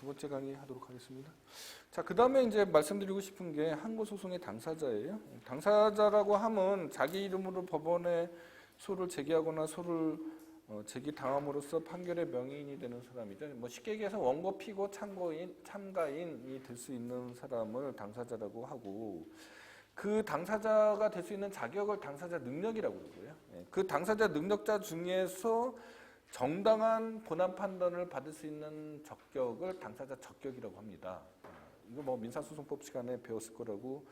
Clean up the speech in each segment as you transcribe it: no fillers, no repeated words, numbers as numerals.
두 번째 강의 하도록 하겠습니다. 자, 그 다음에 이제 말씀드리고 싶은 게 항고소송의 당사자예요. 당사자라고 하면 자기 이름으로 법원에 소를 제기하거나 소를 제기당함으로써 판결의 명의인이 되는 사람이죠. 뭐 쉽게 얘기해서 원고, 피고, 참가인이 될 수 있는 사람을 당사자라고 하고, 그 당사자가 될 수 있는 자격을 당사자 능력이라고 그러고요. 그 당사자 능력자 중에서 정당한 본안 판단을 받을 수 있는 적격을 당사자 적격이라고 합니다. 이거 뭐 민사소송법 시간에 배웠을 거라고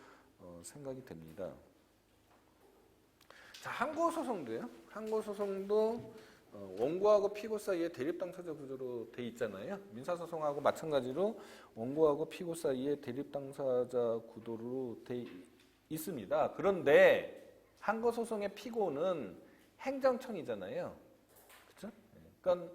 생각이 됩니다. 자, 항고소송도요. 항고소송도 원고하고 피고 사이에 대립당사자 구조로 돼 있잖아요. 민사소송하고 마찬가지로 원고하고 피고 사이에 대립당사자 구도로 돼 있습니다. 그런데 항고소송의 피고는 행정청이잖아요. 그렇죠? 그러니까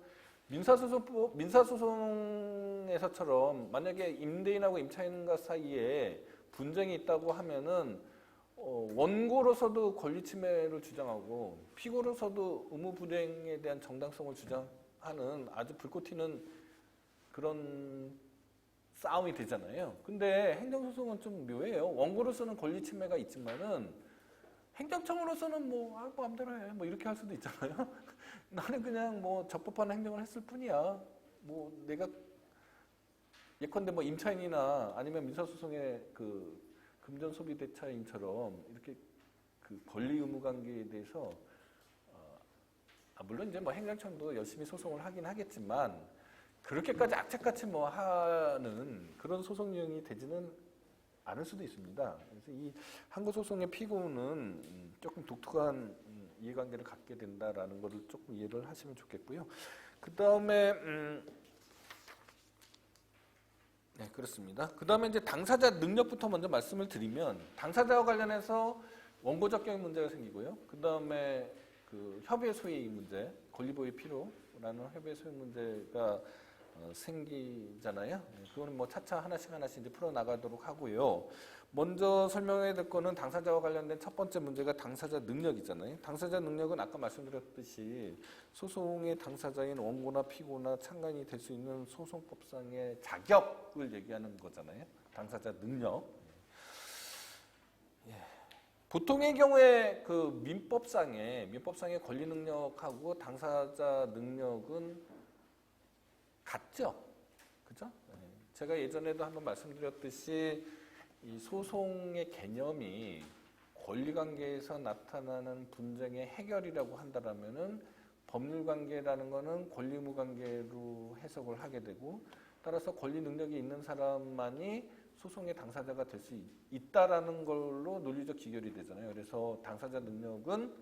민사소송에서처럼 만약에 임대인하고 임차인과 사이에 분쟁이 있다고 하면은 원고로서도 권리침해를 주장하고 피고로서도 의무불이행에 대한 정당성을 주장하는 아주 불꽃 튀는 그런 싸움이 되잖아요. 근데 행정소송은 좀 묘해요. 원고로서는 권리침해가 있지만은 행정청으로서는 뭐 마음대로 해. 뭐 이렇게 할 수도 있잖아요. 나는 그냥 뭐 적법한 행정을 했을 뿐이야. 뭐 내가 예컨대 뭐 임차인이나 아니면 민사소송의 그 금전소비대차인처럼 이렇게 그 권리 의무 관계에 대해서 물론 이제 뭐 행정청도 열심히 소송을 하긴 하겠지만 그렇게까지 악착같이 뭐 하는 그런 소송 유형이 되지는 않을 수도 있습니다. 그래서 이 항고소송의 피고는 조금 독특한 이해관계를 갖게 된다라는 것을 조금 이해를 하시면 좋겠고요. 그 다음에 네, 그렇습니다. 그 다음에 이제 당사자 능력부터 먼저 말씀을 드리면 당사자와 관련해서 원고 적격 문제가 생기고요. 그 다음에 그 협의의 소위 문제, 권리보호의 필요라는 협의의 소위 문제가 생기잖아요. 그거는 뭐 차차 하나씩 이제 풀어 나가도록 하고요. 먼저 설명해야 될 거는 당사자와 관련된 첫 번째 문제가 당사자 능력이잖아요. 당사자 능력은 아까 말씀드렸듯이 소송의 당사자인 원고나 피고나 참가인이 될 수 있는 소송법상의 자격을 얘기하는 거잖아요. 당사자 능력. 보통의 경우에 그 민법상의 권리 능력하고 당사자 능력은 같죠? 그죠? 제가 예전에도 한번 말씀드렸듯이 이 소송의 개념이 권리관계에서 나타나는 분쟁의 해결이라고 한다면은 법률관계라는 거는 권리의무관계로 해석을 하게 되고 따라서 권리 능력이 있는 사람만이 소송의 당사자가 될 수 있다라는 걸로 논리적 기결이 되잖아요. 그래서 당사자 능력은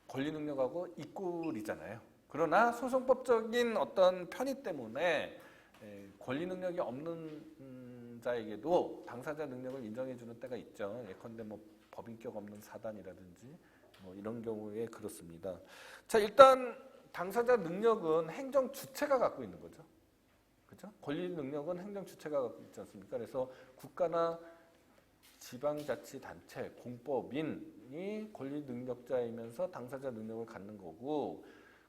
권리 능력하고 이꼴이잖아요. 그러나 소송법적인 어떤 편의 때문에 권리 능력이 없는 자에게도 당사자 능력을 인정해 주는 때가 있죠. 예컨대 뭐 법인격 없는 사단이라든지 뭐 이런 경우에 그렇습니다. 자, 일단 당사자 능력은 행정 주체가 갖고 있는 거죠. 그죠? 권리 능력은 행정 주체가 갖고 있지 않습니까? 그래서 국가나 지방자치단체, 공법인이 권리 능력자이면서 당사자 능력을 갖는 거고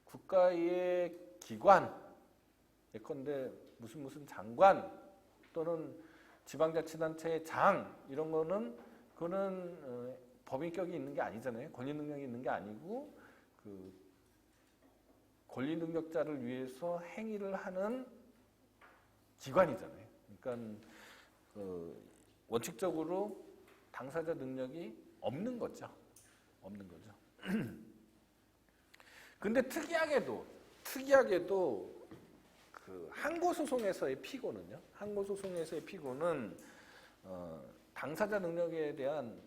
국가의 기관, 예컨대 무슨 장관 또는 지방자치단체의 장 이런 거는 그거는 법인격이 있는 게 아니잖아요. 권리 능력이 있는 게 아니고 그 권리 능력자를 위해서 행위를 하는 기관이잖아요. 그러니까 원칙적으로 당사자 능력이 없는 거죠. 없는 거죠. 근데 특이하게도 그 항고소송에서의 피고는요. 항고소송에서의 피고는 당사자 능력에 대한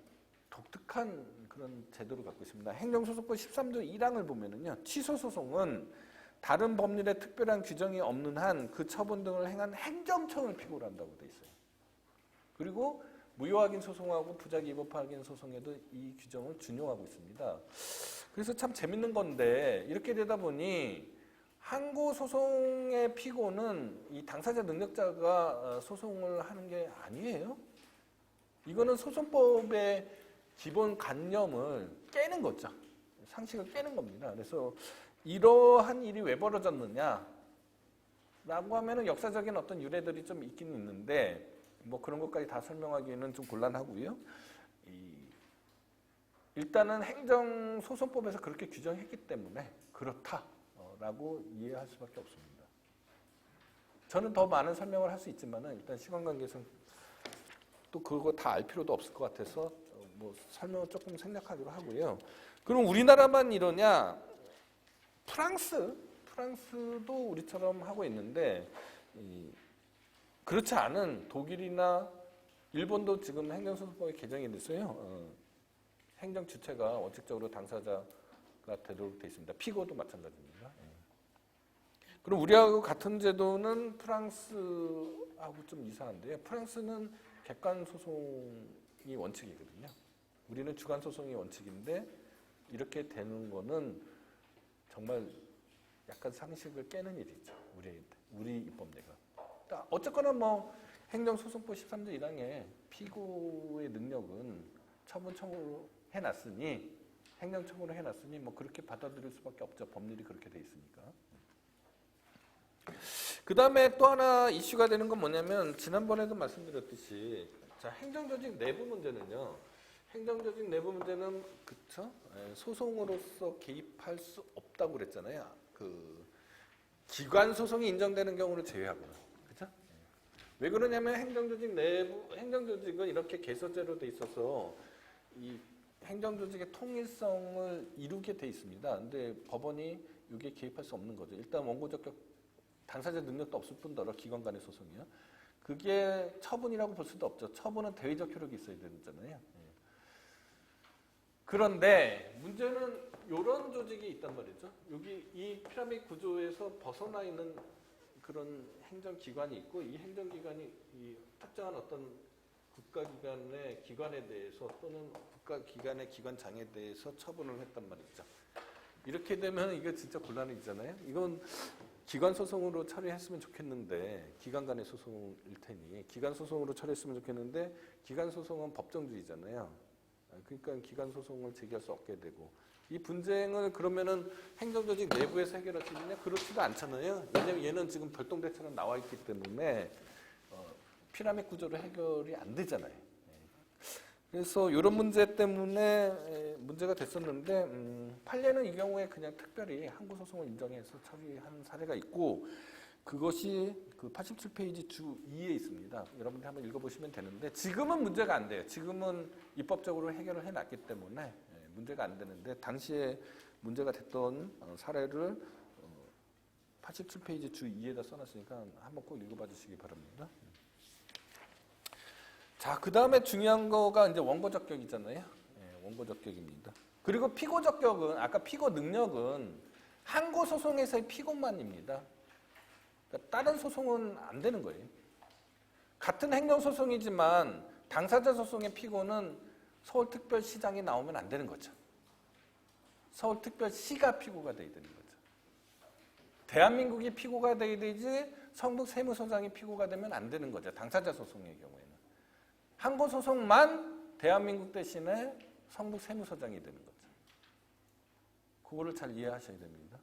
독특한 그런 제도를 갖고 있습니다. 행정소송법 13조 1항을 보면은요. 취소소송은 다른 법률에 특별한 규정이 없는 한 그 처분 등을 행한 행정청을 피고로 한다고 돼 있어요. 그리고 무효확인 소송하고 부작위법 확인 소송에도 이 규정을 준용하고 있습니다. 그래서 참 재밌는 건데 이렇게 되다 보니 항고소송의 피고는 이 당사자 능력자가 소송을 하는 게 아니에요. 이거는 소송법의 기본 관념을 깨는 거죠. 상식을 깨는 겁니다. 그래서 이러한 일이 왜 벌어졌느냐? 라고 하면은 역사적인 어떤 유래들이 좀 있긴 있는데 뭐 그런 것까지 다 설명하기에는 좀 곤란하고요. 일단은 행정소송법에서 그렇게 규정했기 때문에 그렇다라고 이해할 수밖에 없습니다. 저는 더 많은 설명을 할 수 있지만은 일단 시간 관계상 또 그거 다 알 필요도 없을 것 같아서 뭐 설명을 조금 생략하기로 하고요. 그럼 우리나라만 이러냐? 프랑스도 우리처럼 하고 있는데 그렇지 않은 독일이나 일본도 지금 행정소송법이 개정이 됐어요. 행정 주체가 원칙적으로 당사자가 되도록 되어 있습니다. 피고도 마찬가지입니다. 그럼 우리하고 같은 제도는 프랑스하고 좀 이상한데요. 프랑스는 객관 소송이 원칙이거든요. 우리는 주관 소송이 원칙인데 이렇게 되는 거는 정말 약간 상식을 깨는 일이죠. 우리 입법례가. 어쨌거나 뭐 행정소송법 13조 1항에 피고의 능력은 처분 청구로 해놨으니 행정청구로 해놨으니 뭐 그렇게 받아들일 수밖에 없죠. 법률이 그렇게 돼 있으니까. 그 다음에 또 하나 이슈가 되는 건 뭐냐면 지난번에도 말씀드렸듯이 자 행정조직 내부 문제는요. 행정조직 내부 문제는 그쵸? 소송으로서 개입할 수 없다고 그랬잖아요. 그 기관 소송이 인정되는 경우를 제외하고는 그죠? 왜 그러냐면 행정조직은 이렇게 개서제로 돼 있어서 이 행정조직의 통일성을 이루게 돼 있습니다. 근데 법원이 이게 개입할 수 없는 거죠. 일단 원고적 당사자 능력도 없을 뿐더러 기관 간의 소송이요. 그게 처분이라고 볼 수도 없죠. 처분은 대의적 효력이 있어야 되잖아요. 그런데 문제는 이런 조직이 있단 말이죠. 여기 이 피라미드 구조에서 벗어나 있는 그런 행정기관이 있고 이 행정기관이 이 특정한 어떤 국가기관의 기관에 대해서 또는 국가기관의 기관장에 대해서 처분을 했단 말이죠. 이렇게 되면 이게 진짜 곤란해지잖아요. 이건 기관 소송으로 처리했으면 좋겠는데 기관 간의 소송일 테니 기관 소송으로 처리했으면 좋겠는데 기관 소송은 법정주의잖아요. 그러니까 기관 소송을 제기할 수 없게 되고 이 분쟁을 그러면은 행정조직 내부에서 해결할 수 있느냐? 그렇지도 않잖아요. 왜냐면 얘는 지금 별동대처럼 나와 있기 때문에 피라미드 구조로 해결이 안 되잖아요. 그래서 이런 문제 때문에 문제가 됐었는데 판례는 이 경우에 그냥 특별히 항고소송을 인정해서 처리한 사례가 있고 그것이 그 87페이지 주 2에 있습니다. 여러분들 한번 읽어보시면 되는데 지금은 문제가 안 돼요. 지금은 입법적으로 해결을 해놨기 때문에 문제가 안 되는데 당시에 문제가 됐던 사례를 87페이지 주 2에다 써놨으니까 한번 꼭 읽어봐 주시기 바랍니다. 자, 그 다음에 중요한 거가 이제 원고적격이잖아요. 원고적격입니다. 그리고 피고적격은 아까 피고 능력은 항고소송에서의 피고만입니다. 그러니까 다른 소송은 안 되는 거예요. 같은 행정소송이지만 당사자 소송의 피고는 서울특별시장이 나오면 안 되는 거죠. 서울특별시가 피고가 돼야 되는 거죠. 대한민국이 피고가 돼야 되지 성북세무서장이 피고가 되면 안 되는 거죠. 당사자 소송의 경우에는. 항고소송만 대한민국 대신에 성북세무서장이 되는 거죠. 그거를 잘 이해하셔야 됩니다.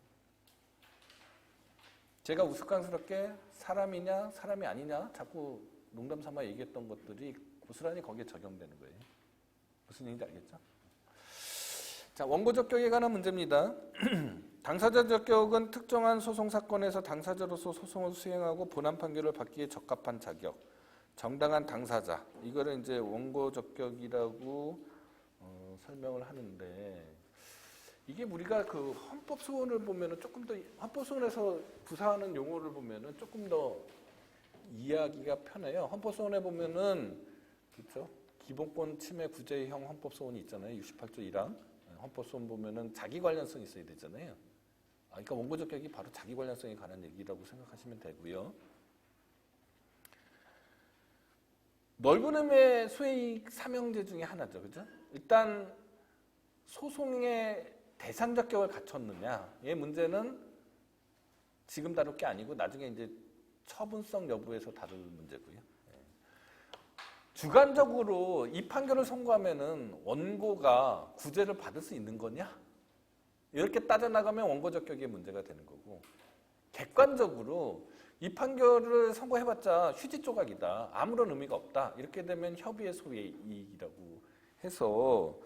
제가 우스꽝스럽게 사람이냐 사람이 아니냐 자꾸 농담 삼아 얘기했던 것들이 고스란히 거기에 적용되는 거예요. 무슨 얘기인지 알겠죠? 자, 원고적격에 관한 문제입니다. 당사자 적격은 특정한 소송 사건에서 당사자로서 소송을 수행하고 본안 판결을 받기에 적합한 자격, 정당한 당사자. 이거를 이제 원고적격이라고 설명을 하는데 이게 우리가 그 헌법소원을 보면은 조금 더 헌법소원에서 구사하는 용어를 보면은 조금 더 이해하기가 편해요. 헌법소원에 보면은 그렇죠? 기본권 침해 구제형 헌법소원이 있잖아요. 68조 1항. 헌법소원 보면은 자기 관련성이 있어야 되잖아요. 그러니까 원고적격이 바로 자기 관련성에 관한 얘기라고 생각하시면 되고요. 넓은 의미의 수혜이익 삼형제 중에 하나죠. 그죠? 일단 소송의 대상 적격을 갖췄느냐의 문제는 지금 다룰 게 아니고 나중에 이제 처분성 여부에서 다룰 문제고요. 주관적으로 이 판결을 선고하면은 원고가 구제를 받을 수 있는 거냐? 이렇게 따져나가면 원고적격의 문제가 되는 거고 객관적으로 이 판결을 선고해봤자 휴지 조각이다. 아무런 의미가 없다. 이렇게 되면 협의의 소의 이익이라고 해서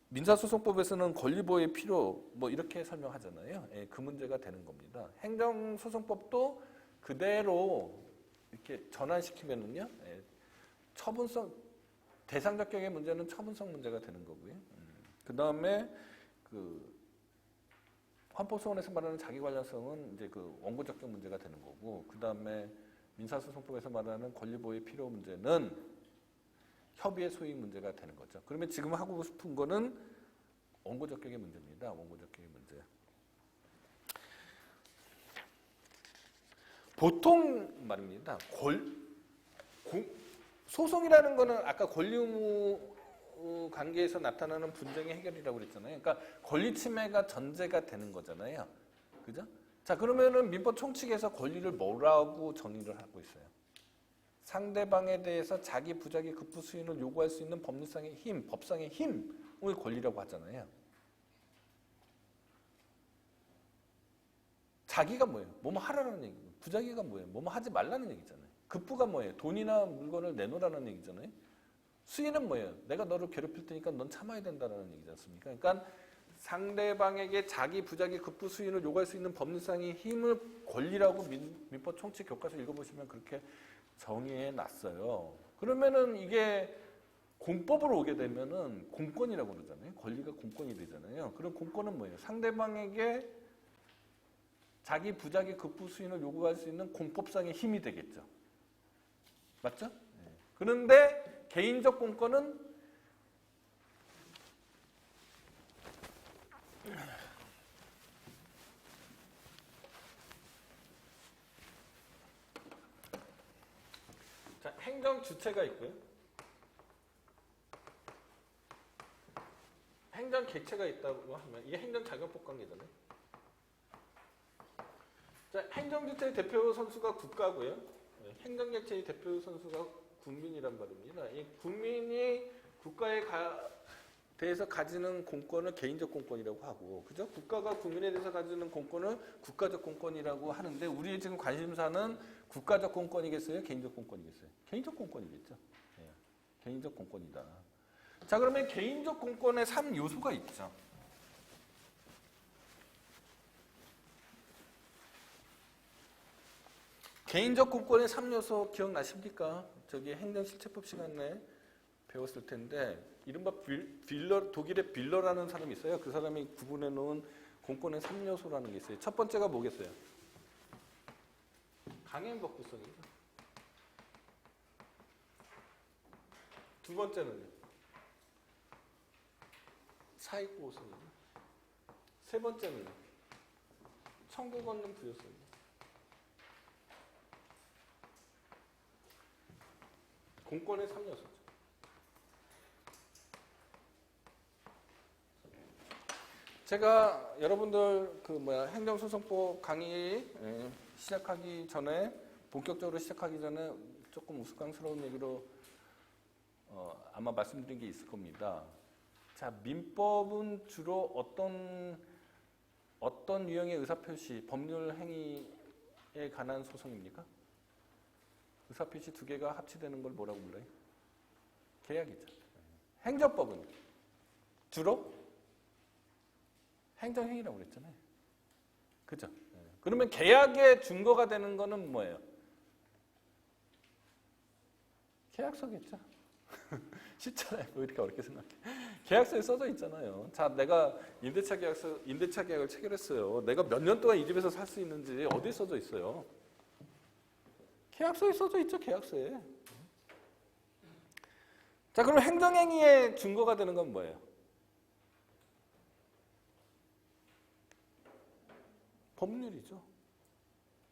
민사소송법에서는 권리보호의 필요 뭐 이렇게 설명하잖아요. 예, 그 문제가 되는 겁니다. 행정소송법도 그대로 이렇게 전환시키면은요, 예, 처분성 대상 적격의 문제는 처분성 문제가 되는 거고요. 그 다음에 그 헌법소원에서 말하는 자기 관련성은 이제 그 원고 적격 문제가 되는 거고, 그 다음에 민사소송법에서 말하는 권리보호의 필요 문제는 협의의 소익 문제가 되는 거죠. 그러면 지금 하고 싶은 거는 원고 적격의 문제입니다. 원고 적격의 문제. 보통 말입니다. 소송이라는 거는 아까 권리 의무 관계에서 나타나는 분쟁의 해결이라고 그랬잖아요. 그러니까 권리 침해가 전제가 되는 거잖아요. 그죠? 자, 그러면은 민법 총칙에서 권리를 뭐라고 정의를 하고 있어요? 상대방에 대해서 자기 부작위 급부 수인을 요구할 수 있는 법률상의 힘, 법상의 힘을 권리라고 하잖아요. 자기가 뭐예요? 뭐뭐 하라는 얘기고, 부작위가 뭐예요? 뭐뭐 하지 말라는 얘기잖아요. 급부가 뭐예요? 돈이나 물건을 내놓으라는 얘기잖아요. 수인은 뭐예요? 내가 너를 괴롭힐 테니까 넌 참아야 된다는 얘기지 않습니까? 그러니까 상대방에게 자기 부작위 급부 수인을 요구할 수 있는 법률상의 힘을 권리라고 민법 총칙 교과서 읽어보시면 그렇게 정의해 놨어요. 그러면은 이게 공법으로 오게 되면은 공권이라고 그러잖아요. 권리가 공권이 되잖아요. 그럼 공권은 뭐예요? 상대방에게 자기 부작위 급부 수인을 요구할 수 있는 공법상의 힘이 되겠죠. 맞죠? 네. 그런데 개인적 공권은 자, 행정 주체가 있고요. 행정 객체가 있다고 하면 이게 행정 자격법 관계잖아요. 자, 행정 주체의 대표 선수가 국가고요. 행정 객체의 대표 선수가 국민이란 말입니다. 이 국민이 국가에 대해서 가지는 공권을 개인적 공권이라고 하고, 그죠? 국가가 국민에 대해서 가지는 공권을 국가적 공권이라고 하는데, 우리의 지금 관심사는 국가적 공권이겠어요? 개인적 공권이겠어요? 개인적 공권이겠죠. 네. 개인적 공권이다. 자, 그러면 개인적 공권의 3요소가 있죠. 개인적 공권의 3요소 기억나십니까? 저기 행정실체법 시간에 배웠을 텐데, 이른바 독일의 빌러라는 사람이 있어요. 그 사람이 구분해 놓은 공권의 3요소라는 게 있어요. 첫 번째가 뭐겠어요? 강행법구성이죠. 두 번째는요? 사익보호성이죠. 세 번째는요? 청구권능 부여성이죠. 공권의 3요소죠. 제가 여러분들 행정소송법 강의 시작하기 전에, 본격적으로 시작하기 전에 조금 우스꽝스러운 얘기로 아마 말씀드린 게 있을 겁니다. 자, 민법은 주로 어떤 유형의 의사표시, 법률 행위에 관한 소송입니까? 의사표시 두 개가 합치되는 걸 뭐라고 불러요? 계약이죠. 행정법은 주로 행정행위라고 그랬잖아요. 그죠? 그러면 계약의 증거가 되는 거는 뭐예요? 계약서겠죠. 쉽잖아요. 뭐 이렇게 어렵게 생각해. 계약서에 써져 있잖아요. 자, 내가 임대차 계약을 체결했어요. 내가 몇 년 동안 이 집에서 살 수 있는지 어디에 써져 있어요? 계약서에 써져 있죠. 계약서에. 자, 그럼 행정행위의 증거가 되는 건 뭐예요? 법률이죠.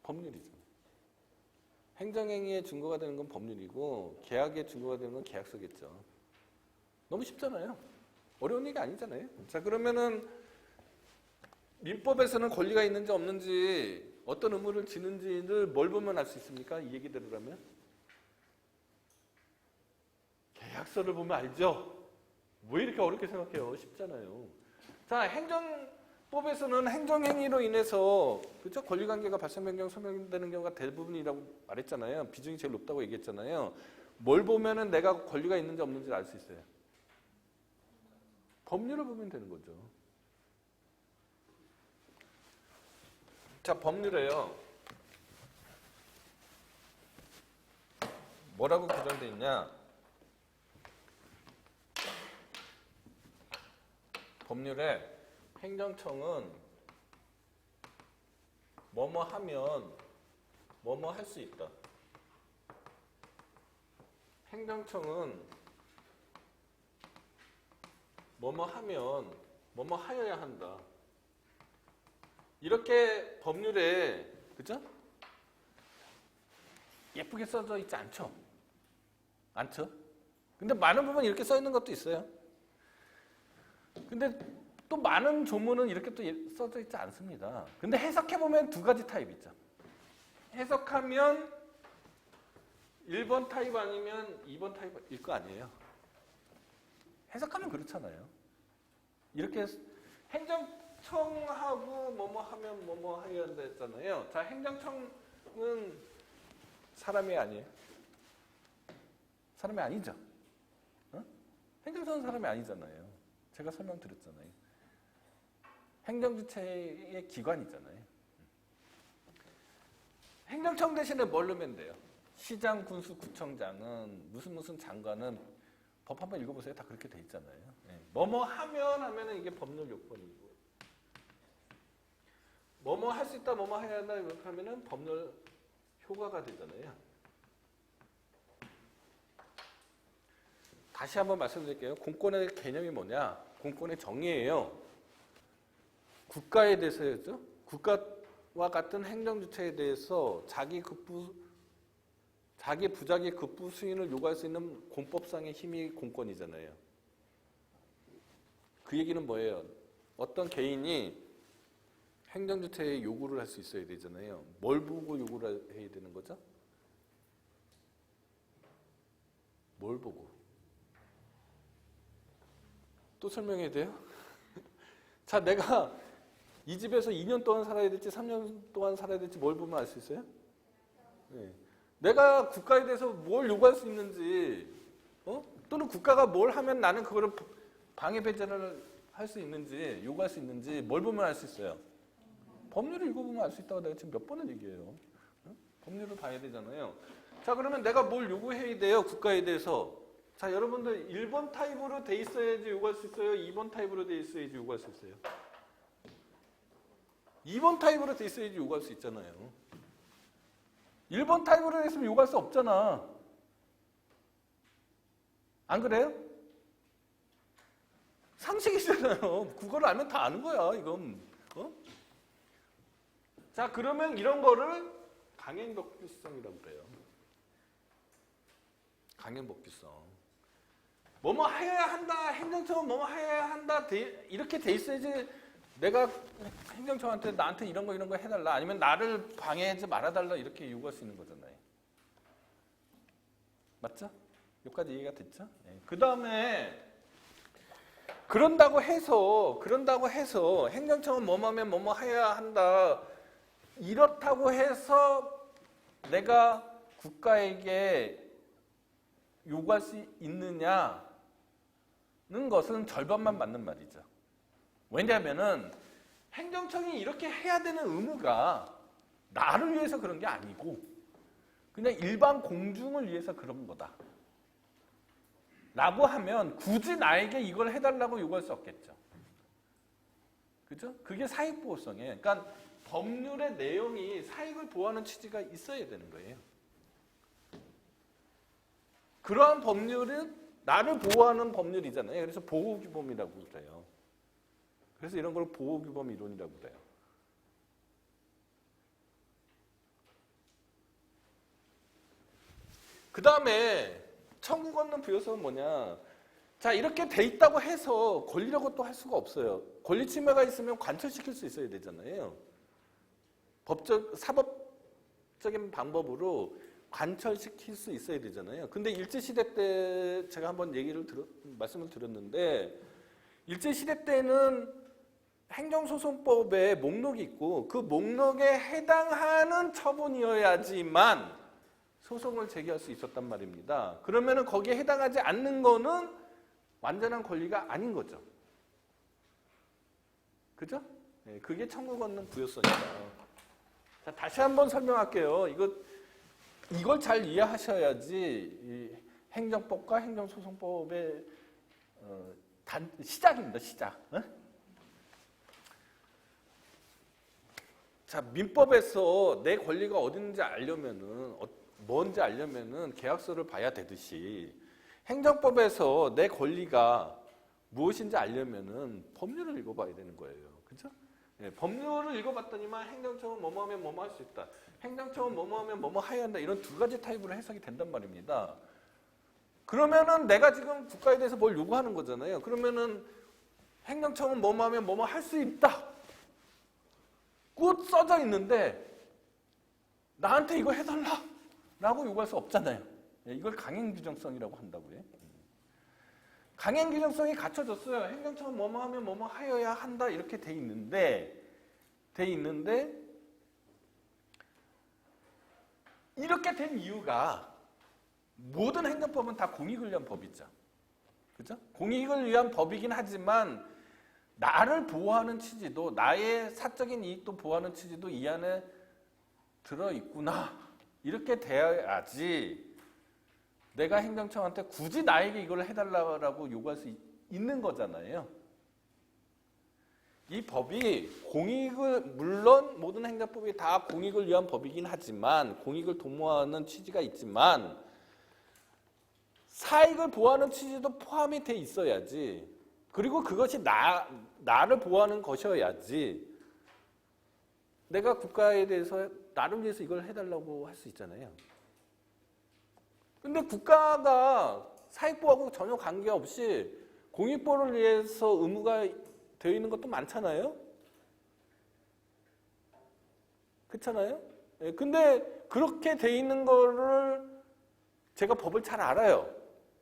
법률이죠. 행정행위의 증거가 되는 건 법률이고, 계약의 증거가 되는 건 계약서겠죠. 너무 쉽잖아요. 어려운 얘기 아니잖아요. 자, 그러면은 민법에서는 권리가 있는지 없는지, 어떤 의무를 지는지를 뭘 보면 알 수 있습니까? 이 얘기대로라면? 계약서를 보면 알죠? 왜 이렇게 어렵게 생각해요? 쉽잖아요. 자, 법에서는 행정행위로 인해서 그렇죠? 권리관계가 발생, 변경, 소멸되는 경우가 대부분이라고 말했잖아요. 비중이 제일 높다고 얘기했잖아요. 뭘 보면은 내가 권리가 있는지 없는지를 알 수 있어요. 법률을 보면 되는 거죠. 자, 법률에요. 뭐라고 규정되어 있냐? 법률에 행정청은 뭐뭐 하면 뭐뭐 할 수 있다. 행정청은 뭐뭐 하면 뭐뭐 하여야 한다. 이렇게 법률에 그죠? 예쁘게 써져 있지 않죠? 않죠? 근데 많은 부분 이렇게 써 있는 것도 있어요. 근데 또 많은 조문은 이렇게 또 써져 있지 않습니다. 근데 해석해보면 두 가지 타입 있죠. 해석하면 1번 타입 아니면 2번 타입일 거 아니에요. 해석하면 그렇잖아요. 이렇게 행정청하고 뭐뭐 하면 뭐뭐 해야 한다 했잖아요. 자, 행정청은 사람이 아니에요. 사람이 아니죠. 어? 행정청은 사람이 아니잖아요. 제가 설명드렸잖아요. 행정주체의 기관이잖아요. 행정청 대신에 뭘 넣으면 돼요? 시장, 군수, 구청장은 무슨 장관은 법 한번 읽어보세요. 다 그렇게 돼 있잖아요. 뭐뭐 하면은 이게 법률 요건이고, 뭐뭐 할 수 있다, 뭐뭐 해야 한다 이렇게 하면은 법률 효과가 되잖아요. 다시 한번 말씀드릴게요. 공권의 개념이 뭐냐? 공권의 정의예요. 국가에 대해서였죠. 국가와 같은 행정주체에 대해서 자기 부자기 급부 수인을 요구할 수 있는 공법상의 힘이 공권이잖아요. 그 얘기는 뭐예요? 어떤 개인이 행정주체에 요구를 할 수 있어야 되잖아요. 뭘 보고 요구를 해야 되는 거죠? 뭘 보고? 또 설명해야 돼요? 자, 내가 이 집에서 2년 동안 살아야 될지 3년 동안 살아야 될지 뭘 보면 알 수 있어요? 네. 내가 국가에 대해서 뭘 요구할 수 있는지, 또는 국가가 뭘 하면 나는 그거를 방해 배제를 할 수 있는지, 요구할 수 있는지 뭘 보면 알 수 있어요? 법률을 읽어보면 알 수 있다고 내가 지금 몇 번을 얘기해요. 법률을 봐야 되잖아요. 자, 그러면 내가 뭘 요구해야 돼요? 국가에 대해서. 자, 여러분들 1번 타입으로 돼 있어야지 요구할 수 있어요? 2번 타입으로 돼 있어야지 요구할 수 있어요? 2번 타입으로 돼 있어야지 요구할 수 있잖아요. 1번 타입으로 돼 있으면 요구할 수 없잖아. 안 그래요? 상식이잖아요. 국어를 알면 다 아는 거야, 이건. 자, 그러면 이런 거를 강행법규성이라고 그래요. 강행법규성. 뭐뭐 해야 한다, 행정청은 뭐뭐 해야 한다, 이렇게 돼 있어야지 내가 행정청한테 나한테 이런 거 해달라, 아니면 나를 방해하지 말아달라 이렇게 요구할 수 있는 거잖아요. 맞죠? 여기까지 얘기가 됐죠? 네. 그 다음에 그런다고 해서 행정청은 뭐뭐면 뭐뭐 해야 한다, 이렇다고 해서 내가 국가에게 요구할 수 있느냐는 것은 절반만 맞는 말이죠. 왜냐하면은 행정청이 이렇게 해야 되는 의무가 나를 위해서 그런 게 아니고 그냥 일반 공중을 위해서 그런 거다 라고 하면 굳이 나에게 이걸 해달라고 요구할 수 없겠죠. 그죠? 그게 사익보호성이에요. 그러니까 법률의 내용이 사익을 보호하는 취지가 있어야 되는 거예요. 그러한 법률은 나를 보호하는 법률이잖아요. 그래서 보호규범이라고 그래요. 그래서 이런 걸 보호규범 이론이라고 그래요. 그 다음에 청구 걷는 부요소는 뭐냐? 자, 이렇게 돼 있다고 해서 권리라고 또 할 수가 없어요. 권리 침해가 있으면 관철시킬 수 있어야 되잖아요. 사법적인 방법으로 관철시킬 수 있어야 되잖아요. 근데 일제시대 때 제가 한번 말씀을 드렸는데, 일제시대 때는 행정소송법에 목록이 있고 그 목록에 해당하는 처분이어야지만 소송을 제기할 수 있었단 말입니다. 그러면은 거기에 해당하지 않는 거는 완전한 권리가 아닌 거죠. 그죠? 네, 그게 청구 권능 부여성이다. 자, 다시 한번 설명할게요. 이걸 잘 이해하셔야지 이 행정법과 행정소송법의 시작입니다. 시작. 어? 자, 민법에서 내 권리가 어디 있는지 알려면은 뭔지 알려면은 계약서를 봐야 되듯이 행정법에서 내 권리가 무엇인지 알려면은 법률을 읽어봐야 되는 거예요. 그죠? 네, 법률을 읽어봤더니만 행정청은 뭐뭐 하면 뭐뭐 할 수 있다. 행정청은 뭐뭐 하면 뭐뭐 해야 한다. 이런 두 가지 타입으로 해석이 된단 말입니다. 그러면은 내가 지금 국가에 대해서 뭘 요구하는 거잖아요. 그러면은 행정청은 뭐뭐 하면 뭐뭐 할 수 있다. 꼭 써져 있는데 나한테 이거 해달라 라고 요구할 수 없잖아요. 이걸 강행규정성이라고 한다고요. 강행규정성이 갖춰졌어요. 행정청은 뭐뭐 하면 뭐뭐 하여야 한다 이렇게 돼 있는데 이렇게 된 이유가 모든 행정법은 다 공익을 위한 법이죠. 그죠? 공익을 위한 법이긴 하지만 나를 보호하는 취지도 나의 사적인 이익도 보호하는 취지도 이 안에 들어있구나. 이렇게 돼야지 내가 행정청한테 굳이 나에게 이걸 해달라고 요구할 수 있는 거잖아요. 이 법이 물론 모든 행정법이 다 공익을 위한 법이긴 하지만 공익을 도모하는 취지가 있지만 사익을 보호하는 취지도 포함이 돼 있어야지. 그리고 그것이 나를 보호하는 것이어야지 내가 국가에 대해서 나를 위해서 이걸 해달라고 할 수 있잖아요. 근데 국가가 사익보호하고 전혀 관계없이 공익보호를 위해서 의무가 되어 있는 것도 많잖아요. 그렇잖아요. 근데 그렇게 돼 있는 거를 제가 법을 잘 알아요.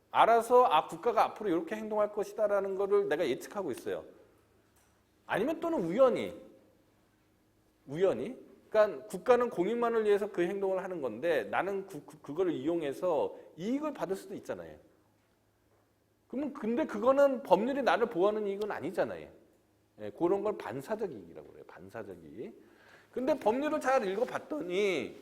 알아서 국가가 앞으로 이렇게 행동할 것이다라는 거를 내가 예측하고 있어요. 아니면 또는 우연히 그러니까 국가는 공익만을 위해서 그 행동을 하는 건데 나는 그거를 이용해서 이익을 받을 수도 있잖아요. 그러면 근데 그거는 법률이 나를 보호하는 이익은 아니잖아요. 그런 걸 반사적 이익이라고 그래요. 반사적 이익. 근데 법률을 잘 읽어봤더니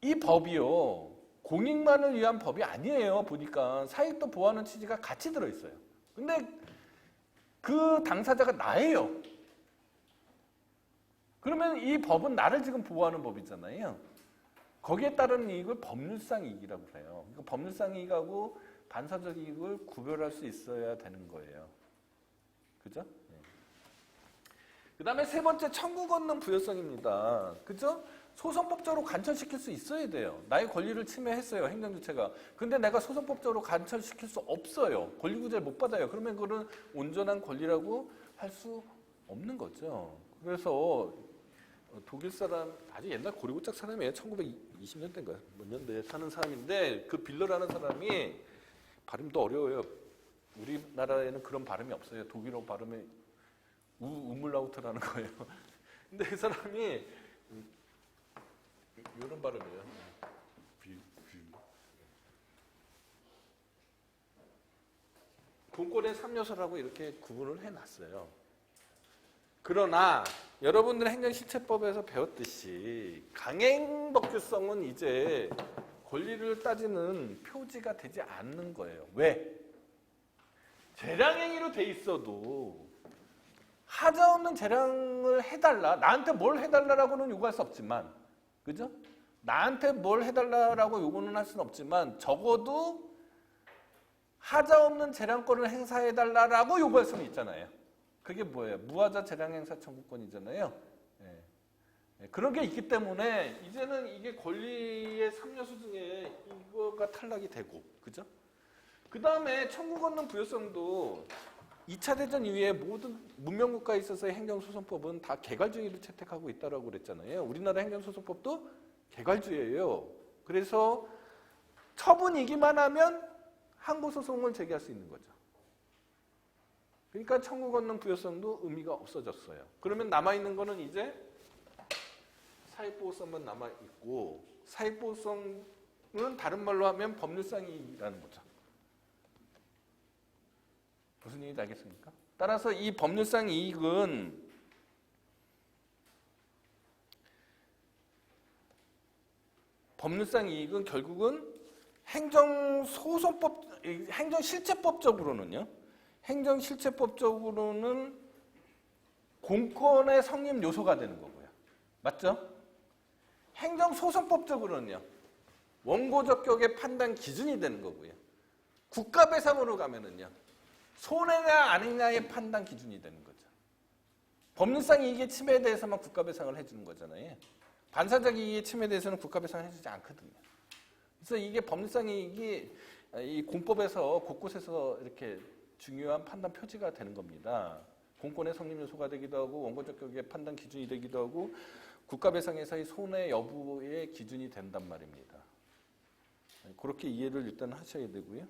이 법이요. 공익만을 위한 법이 아니에요. 보니까 사익도 보호하는 취지가 같이 들어있어요. 근데 그 당사자가 나예요. 그러면 이 법은 나를 지금 보호하는 법이잖아요. 거기에 따른 이익을 법률상 이익이라고 해요. 그러니까 법률상 이익하고 반사적 이익을 구별할 수 있어야 되는 거예요. 그죠? 네. 그 다음에 세 번째 청구 권능 부여성입니다. 그죠? 소송법적으로 관철시킬 수 있어야 돼요. 나의 권리를 침해했어요. 행정주체가. 근데 내가 소송법적으로 관철시킬 수 없어요. 권리구제를 못 받아요. 그러면 그거는 온전한 권리라고 할 수 없는 거죠. 그래서 독일 사람, 아주 옛날 고리고짝 사람이에요. 1920년대인가 몇 년대에 사는 사람인데 그 빌러라는 사람이 발음도 어려워요. 우리나라에는 그런 발음이 없어요. 독일어 발음이 우물라우트라는 거예요. 근데 그 사람이 이런 발음이에요. 공권의 3요소라고 이렇게 구분을 해놨어요. 그러나 여러분들 행정실체법에서 배웠듯이 강행법규성은 이제 권리를 따지는 표지가 되지 않는 거예요. 왜? 재량행위로 돼 있어도 하자없는 재량을 해달라. 나한테 뭘 해달라라고는 요구할 수 없지만, 그죠? 나한테 뭘 해달라라고 요구는 할 수는 없지만 적어도 하자없는 재량권을 행사해달라라고 요구할 수는 있잖아요. 그게 뭐예요? 무하자 재량행사 청구권이잖아요. 네. 그런 게 있기 때문에 이제는 이게 권리의 3요소 중에 이거가 탈락이 되고, 그죠? 그 다음에 청구 권능 부여성도 2차 대전 이후에 모든 문명국가에 있어서의 행정소송법은 다 개괄주의를 채택하고 있다고 그랬잖아요. 우리나라 행정소송법도 개괄주의예요. 그래서 처분이기만 하면 항고소송을 제기할 수 있는 거죠. 그러니까 청구 권능 부여성도 의미가 없어졌어요. 그러면 남아있는 거는 이제 사익보호성만 남아있고, 사익보호성은 다른 말로 하면 법률상 이익이라는 거죠. 무슨 얘기인지 알겠습니까? 따라서 이 법률상 이익은 결국은 행정실체법적으로는 공권의 성립 요소가 되는 거고요. 맞죠? 행정소송법적으로는요. 원고적격의 판단 기준이 되는 거고요. 국가배상으로 가면은요. 손해냐 아니냐의 판단 기준이 되는 거죠. 법률상 이익의 침해에 대해서만 국가배상을 해주는 거잖아요. 반사적 이익의 침해에 대해서는 국가배상을 해주지 않거든요. 그래서 이게 법률상 이익이 이 공법에서 곳곳에서 이렇게 중요한 판단 표지가 되는 겁니다. 공권의 성립 요소가 되기도 하고 원고적격의 판단 기준이 되기도 하고 국가배상에서의 손해 여부의 기준이 된단 말입니다. 그렇게 이해를 일단 하셔야 되고요.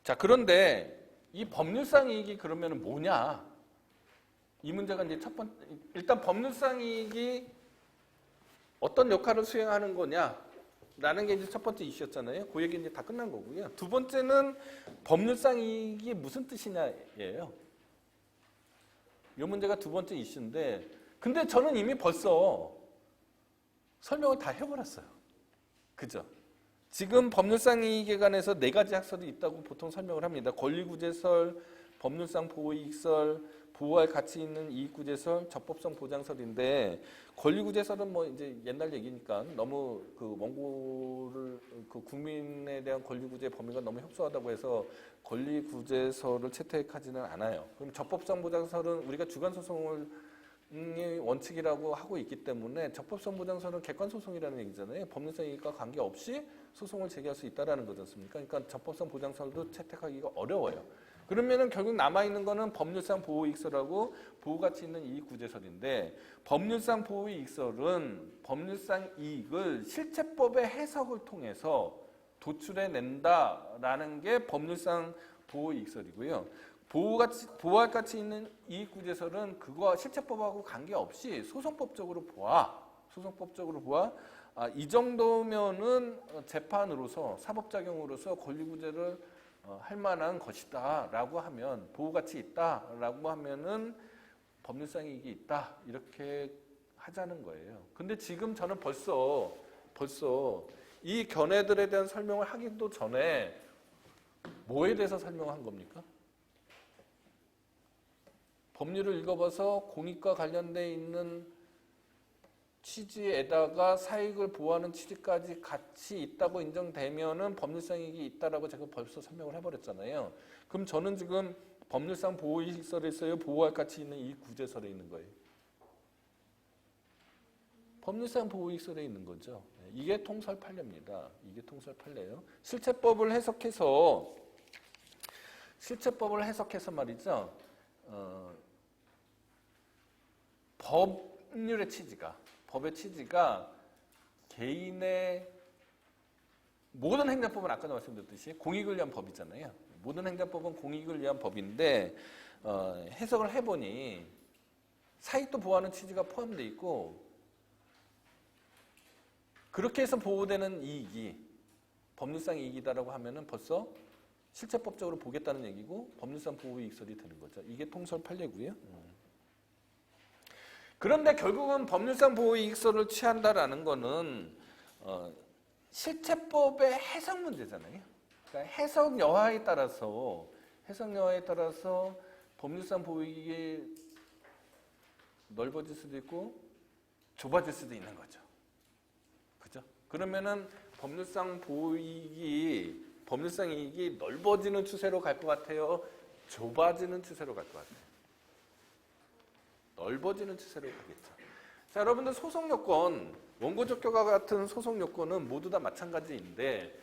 자, 그런데 이 법률상 이익이 그러면 뭐냐? 이 문제가 이제 첫 번째, 일단 법률상 이익이 어떤 역할을 수행하는 거냐라는 게 이제 첫 번째 이슈였잖아요. 그 얘기 이제 다 끝난 거고요. 두 번째는 법률상 이익이 무슨 뜻이냐예요. 이 문제가 두 번째 이슈인데, 근데 저는 이미 벌써 설명을 다 해버렸어요. 그죠? 지금 법률상 이익에 관해서 4가지 학설이 있다고 보통 설명을 합니다. 권리구제설, 법률상 보호이익설, 보호할 가치 있는 이익구제설, 적법성 보장설인데, 권리구제설은 뭐 이제 옛날 얘기니까 너무 그 원고를 그 국민에 대한 권리구제 범위가 너무 협소하다고 해서 권리구제설을 채택하지는 않아요. 그럼 적법성 보장설은 우리가 주관소송을 원칙이라고 하고 있기 때문에 적법성 보장설은 객관소송이라는 얘기잖아요. 법률상 이익과 관계없이 소송을 제기할 수 있다는 거지 않습니까? 그러니까 적법성 보장설도 채택하기가 어려워요. 그러면은 결국 남아있는 거는 법률상 보호이익설하고 보호가치 있는 이익구제설인데, 법률상 보호이익설은 법률상 이익을 실체법의 해석을 통해서 도출해낸다라는 게 법률상 보호이익설이고요. 보호할 가치 있는 이익구제설은 그거 실체법하고 관계없이 소송법적으로 보아. 이 정도면은 재판으로서 사법작용으로서 권리구제를 할 만한 것이다 라고 하면, 보호가치 있다 라고 하면은 법률상 이익이 있다 이렇게 하자는 거예요. 근데 지금 저는 벌써 이 견해들에 대한 설명을 하기도 전에 뭐에 대해서 설명한 겁니까? 법률을 읽어봐서 공익과 관련돼 있는 취지에다가 사익을 보호하는 취지까지 같이 있다고 인정되면은 법률상 이익이 있다라고 제가 벌써 설명을 해버렸잖아요. 그럼 저는 지금 법률상 보호이익설에 있어요? 보호할 가치 있는 이익구제설에 있는 거예요? 법률상 보호이익설에 있는 거죠. 이게 통설판례입니다. 이게 통설판례예요. 실체법을 해석해서 말이죠. 법의 취지가 개인의 모든 행정법은 아까 말씀드렸듯이 공익을 위한 법이잖아요. 모든 행정법은 공익을 위한 법인데 해석을 해보니 사익도 보호하는 취지가 포함되어 있고, 그렇게 해서 보호되는 이익이 법률상 이익이다라고 하면은 벌써 실체법적으로 보겠다는 얘기고 법률상 보호이익설이 되는 거죠. 이게 통설 판례고요. 그런데 결국은 법률상 보호이익설을 취한다라는 거는 실체법의 해석 문제잖아요. 그러니까 해석 여하에 따라서 법률상 보호이익이 넓어질 수도 있고 좁아질 수도 있는 거죠. 그죠? 그러면은 법률상 이익이 넓어지는 추세로 갈 것 같아요? 좁아지는 추세로 갈 것 같아요? 넓어지는 추세로 가겠죠. 자, 여러분들 소송 요건, 원고적격과 같은 소송 요건은 모두 다 마찬가지인데,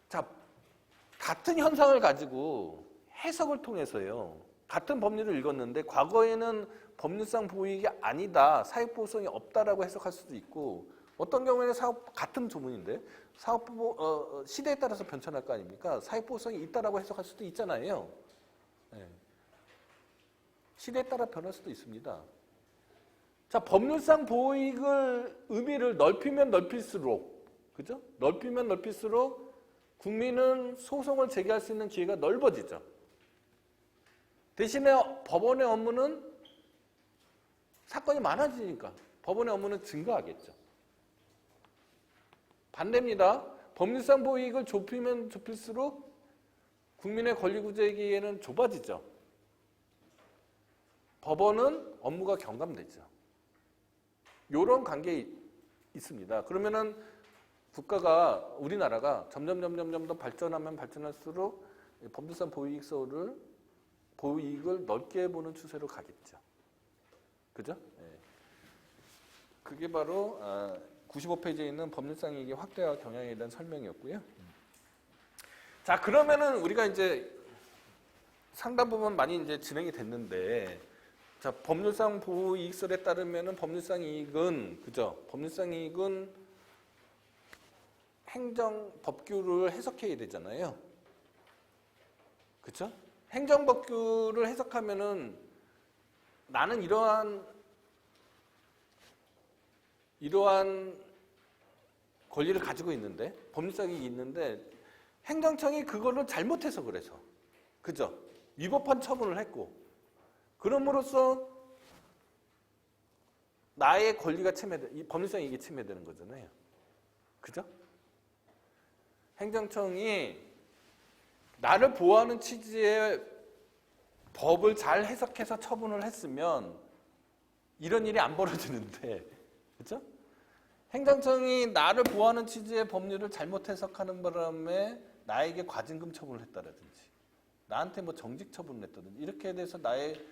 자, 같은 현상을 가지고 해석을 통해서요. 같은 법률을 읽었는데 과거에는 법률상 보호이익이 아니다, 사익보호성이 없다라고 해석할 수도 있고 어떤 경우에는 같은 조문인데 사업보호 시대에 따라서 변천할 거 아닙니까? 사익보호성이 있다라고 해석할 수도 있잖아요. 네. 시대에 따라 변할 수도 있습니다. 자, 법률상 보호이익을 의미를 넓히면 넓힐수록, 그죠? 넓히면 넓힐수록 국민은 소송을 제기할 수 있는 기회가 넓어지죠. 대신에 법원의 업무는 사건이 많아지니까 법원의 업무는 증가하겠죠. 반대입니다. 법률상 보호이익을 좁히면 좁힐수록 국민의 권리구제 기회는 좁아지죠. 법원은 업무가 경감되죠. 이런 관계 있습니다. 그러면은 국가가, 우리나라가 점점 더 발전하면 발전할수록 법률상 보호이익을 넓게 보는 추세로 가겠죠. 그죠? 네. 그게 바로 95페이지에 있는 법률상 이익의 확대와 경향에 대한 설명이었고요. 자, 그러면은 우리가 이제 상당 부분 많이 이제 진행이 됐는데, 자, 법률상 보호이익설에 따르면은 법률상 이익은, 그죠? 법률상 이익은 행정법규를 해석해야 되잖아요. 그쵸? 행정법규를 해석하면은 나는 이러한 권리를 가지고 있는데, 법률상 이익이 있는데 행정청이 그거를 잘못 해석을 해서, 그죠? 위법한 처분을 했고, 그럼으로써 나의 권리가 법률상 이익이 침해되는 거잖아요. 그죠? 행정청이 나를 보호하는 취지의 법을 잘 해석해서 처분을 했으면 이런 일이 안 벌어지는데, 그죠? 행정청이 나를 보호하는 취지의 법률을 잘못 해석하는 바람에 나에게 과징금 처분을 했다라든지, 나한테 뭐 정직 처분을 했다든지, 이렇게 돼서 나의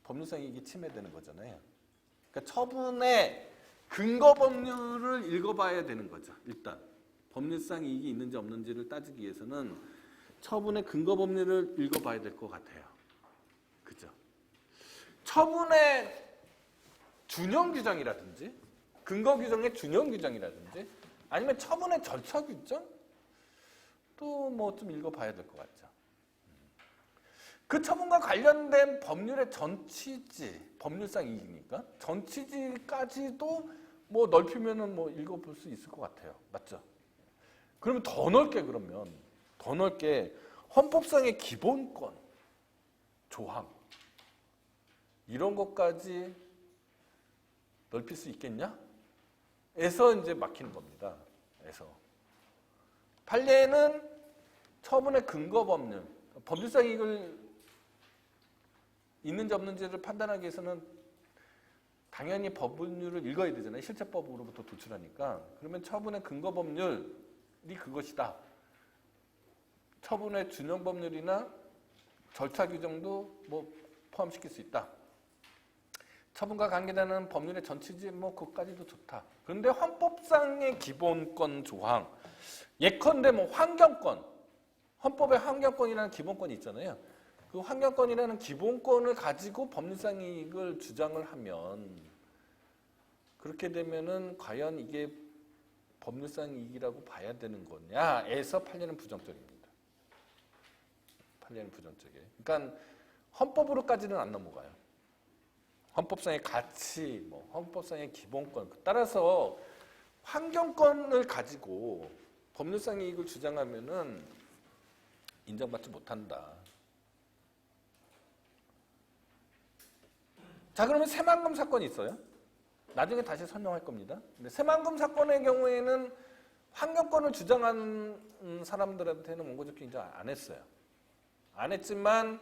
법률상 이익이 침해되는 거잖아요. 그러니까 처분의 근거 법률을 읽어봐야 되는 거죠. 일단 법률상 이익이 있는지 없는지를 따지기 위해서는 처분의 근거 법률을 읽어봐야 될 것 같아요. 그죠? 처분의 준용 규정이라든지, 근거 규정의 준용 규정이라든지, 아니면 처분의 절차 규정, 또 뭐 좀 읽어봐야 될 것 같죠. 그 처분과 관련된 법률의 전 취지, 법률상 이익이니까 전 취지까지도 뭐 넓히면은 뭐 읽어볼 수 있을 것 같아요. 맞죠? 그러면 더 넓게 헌법상의 기본권, 조항, 이런 것까지 넓힐 수 있겠냐? 에서 이제 막히는 겁니다. 판례는 처분의 근거 법률, 법률상 이익을 있는지 없는지를 판단하기 위해서는 당연히 법률을 읽어야 되잖아요. 실체법으로부터 도출하니까. 그러면 처분의 근거 법률이 그것이다. 처분의 준용 법률이나 절차 규정도 뭐 포함시킬 수 있다. 처분과 관계되는 법률의 전 취지 뭐 그것까지도 좋다. 그런데 헌법상의 기본권 조항, 예컨대 뭐 환경권, 헌법에 환경권이라는 기본권이 있잖아요. 그 환경권이라는 기본권을 가지고 법률상 이익을 주장을 하면, 그렇게 되면은 과연 이게 법률상 이익이라고 봐야 되는 거냐에서 판례는 부정적입니다. 판례는 부정적이에요. 그러니까 헌법으로까지는 안 넘어가요. 헌법상의 가치, 뭐 헌법상의 기본권, 따라서 환경권을 가지고 법률상 이익을 주장하면은 인정받지 못한다. 자, 그러면 새만금 사건이 있어요. 나중에 다시 설명할 겁니다. 근데 새만금 사건의 경우에는 환경권을 주장하는 사람들한테는 원고적 인정 안 했어요. 안 했지만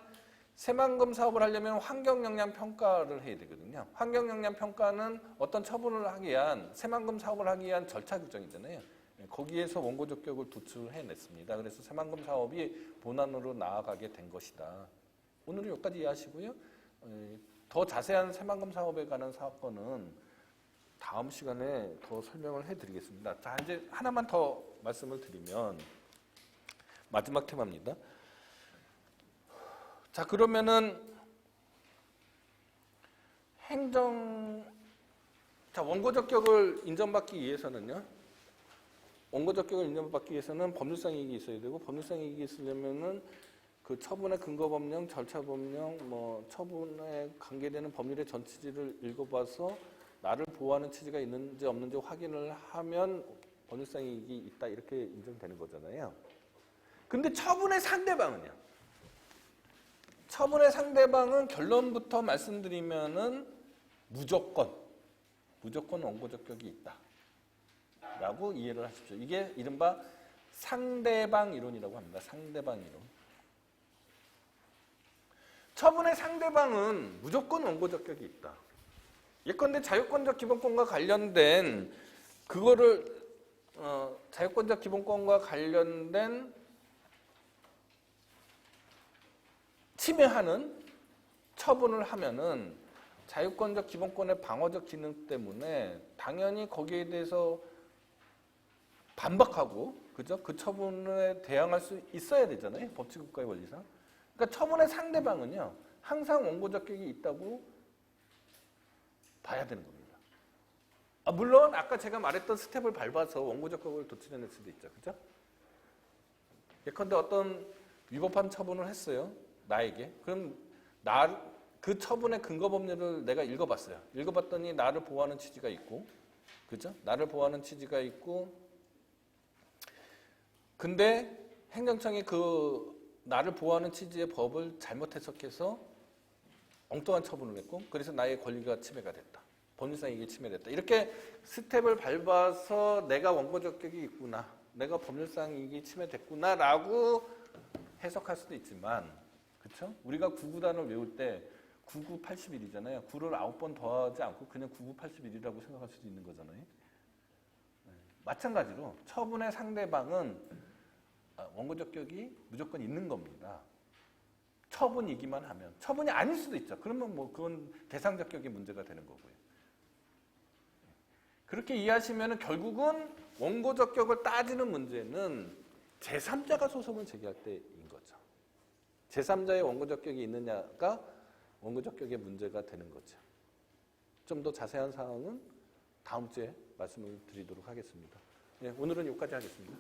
새만금 사업을 하려면 환경영향평가를 해야 되거든요. 환경영향평가는 어떤 처분을 하기 위한, 새만금 사업을 하기 위한 절차 규정이잖아요. 거기에서 원고 적격을 도출해냈습니다. 그래서 새만금 사업이 본안으로 나아가게 된 것이다. 오늘은 여기까지 이해하시고요. 더 자세한 새만금 사업에 관한 사건은 다음 시간에 더 설명을 해드리겠습니다. 자, 이제 하나만 더 말씀을 드리면, 마지막 테마입니다. 자, 그러면은 원고 적격을 인정받기 위해서는요. 원고 적격을 인정받기 위해서는 법률상 이익이 있어야 되고, 법률상 이익이 있으려면은 그 처분의 근거 법령, 절차 법령, 처분에 관계되는 법률의 전 취지를 읽어봐서 나를 보호하는 취지가 있는지 없는지 확인을 하면 법률상 이익이 있다 이렇게 인정되는 거잖아요. 근데 처분의 상대방은요? 처분의 상대방은 결론부터 말씀드리면은 무조건 원고 적격이 있다 라고 이해를 하십시오. 이게 이른바 상대방 이론이라고 합니다. 상대방 이론. 처분의 상대방은 무조건 원고 적격이 있다. 예컨대 자유권적 기본권과 관련된 자유권적 기본권과 관련된 침해하는 처분을 하면은 자유권적 기본권의 방어적 기능 때문에 당연히 거기에 대해서 반박하고, 그죠? 그 처분에 대항할 수 있어야 되잖아요. 법치국가의 원리상. 그러니까 처분의 상대방은요, 항상 원고 적격이 있다고 봐야 되는 겁니다. 물론 아까 제가 말했던 스텝을 밟아서 원고 적격을 도출해낼 수도 있죠. 그죠? 예컨대 어떤 위법한 처분을 했어요. 나에게. 그럼 그 처분의 근거 법률을 내가 읽어봤어요. 읽어봤더니 나를 보호하는 취지가 있고, 그죠? 나를 보호하는 취지가 있고, 근데 행정청이 그 나를 보호하는 취지의 법을 잘못 해석해서 엉뚱한 처분을 했고, 그래서 나의 권리가 침해가 됐다. 법률상 이게 침해됐다. 이렇게 스텝을 밟아서 내가 원고 적격이 있구나, 내가 법률상 이게 침해됐구나라고 해석할 수도 있지만, 그렇죠? 우리가 9구단을 외울 때 99, 81이잖아요. 9를 9번 더하지 않고 그냥 99, 81이라고 생각할 수도 있는 거잖아요. 마찬가지로 처분의 상대방은 원고 적격이 무조건 있는 겁니다. 처분이기만 하면. 처분이 아닐 수도 있죠. 그러면 그건 대상 적격의 문제가 되는 거고요. 그렇게 이해하시면 결국은 원고 적격을 따지는 문제는 제3자가 소송을 제기할 때인 거죠. 제3자의 원고 적격이 있느냐가 원고 적격의 문제가 되는 거죠. 좀 더 자세한 사항은 다음 주에 말씀을 드리도록 하겠습니다. 오늘은 여기까지 하겠습니다.